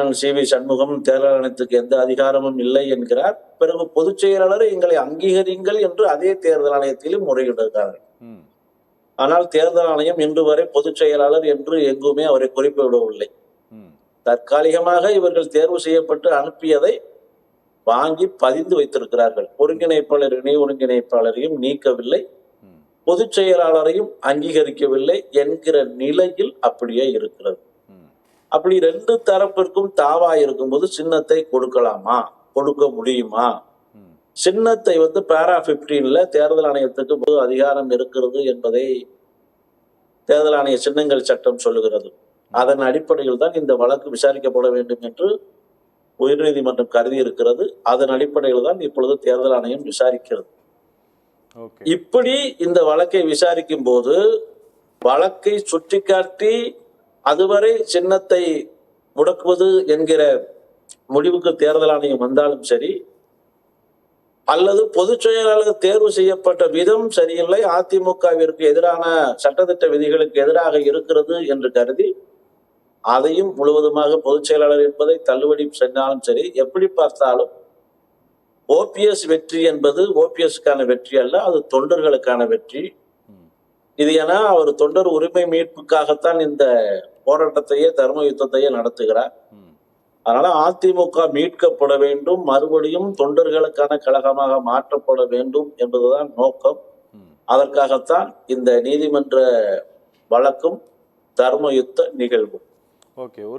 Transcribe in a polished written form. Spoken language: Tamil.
அண்ணன் சி.வி. சண்முகம் தேர்தல் ஆணையத்துக்கு எந்த அதிகாரமும் இல்லை என்கிறார். பிறகு பொதுச் செயலாளர் எங்களை அங்கீகரிங்கள் என்று அதே தேர்தல் ஆணையத்திலும் முறையிடுகிறார்கள். ஆனால் தேர்தல் ஆணையம் இன்று வரை பொதுச் செயலாளர் என்று எங்குமே அவரை குறிப்பிடவில்லை. தற்காலிகமாக இவர்கள் தேர்வு செய்யப்பட்டு அனுப்பியதை வாங்கி பதிந்து வைத்திருக்கிறார்கள். ஒருங்கிணைப்பாளர் இணை ஒருங்கிணைப்பாளரையும் நீக்கவில்லை, பொதுச் செயலாளரையும் அங்கீகரிக்கவில்லை என்கிற நிலையில் அப்படியே இருக்கிறது. அப்படி ரெண்டு தரப்பிற்கும் தாவா இருக்கும்போது சின்னத்தை கொடுக்கலாமா, கொடுக்க முடியுமா? சின்னத்தை பேரா 15ல தேர்தல் ஆணையத்துக்கு பொது அதிகாரம் இருக்கிறது என்பதை தேர்தல் ஆணைய சின்னங்கள் சட்டம் சொல்லுகிறது. அதன் அடிப்படையில் தான் இந்த வழக்கு விசாரிக்கப்பட வேண்டும் என்று உயர்நீதிமன்றம் கருதி இருக்கிறது. அதன் அடிப்படையில் தான் இப்பொழுது தேர்தல் ஆணையம் விசாரிக்கிறது. இப்படி இந்த வழக்கை விசாரிக்கும் போது வழக்கை சுட்டிக்காட்டி அதுவரை சின்னத்தை முடக்குவது என்கிற முடிவுக்கு தேர்தல் ஆணையம் வந்தாலும் சரி, அல்லது பொதுச் செயலாளர் தேர்வு செய்யப்பட்ட விதம் சரியில்லை, அதிமுகவிற்கு எதிரான சட்டத்திட்ட விதிகளுக்கு எதிராக இருக்கிறது என்று கருதி அதையும் முழுவதுமாக பொதுச் செயலாளர் என்பதை தள்ளுபடி செஞ்சாலும் சரி, எப்படி பார்த்தாலும் ஓபிஎஸ் வெற்றி என்பது ஓபிஎஸ்க்கான வெற்றி அல்ல, அது தொண்டர்களுக்கான வெற்றி. இது என அவர் தொண்டர் உரிமை மீட்புக்காகத்தான் இந்த போராட்டத்தையே தர்ம யுத்தத்தையே நடத்துகிறார். அதனால அதிமுக மீட்கப்பட வேண்டும், மறுபடியும் தொண்டர்களுக்கான கழகமாக மாற்றப்பட வேண்டும் என்பதுதான் நோக்கம். அதற்காகத்தான் இந்த நீதிமன்ற வழக்கும் தர்ம யுத்த நிகழ்வும்.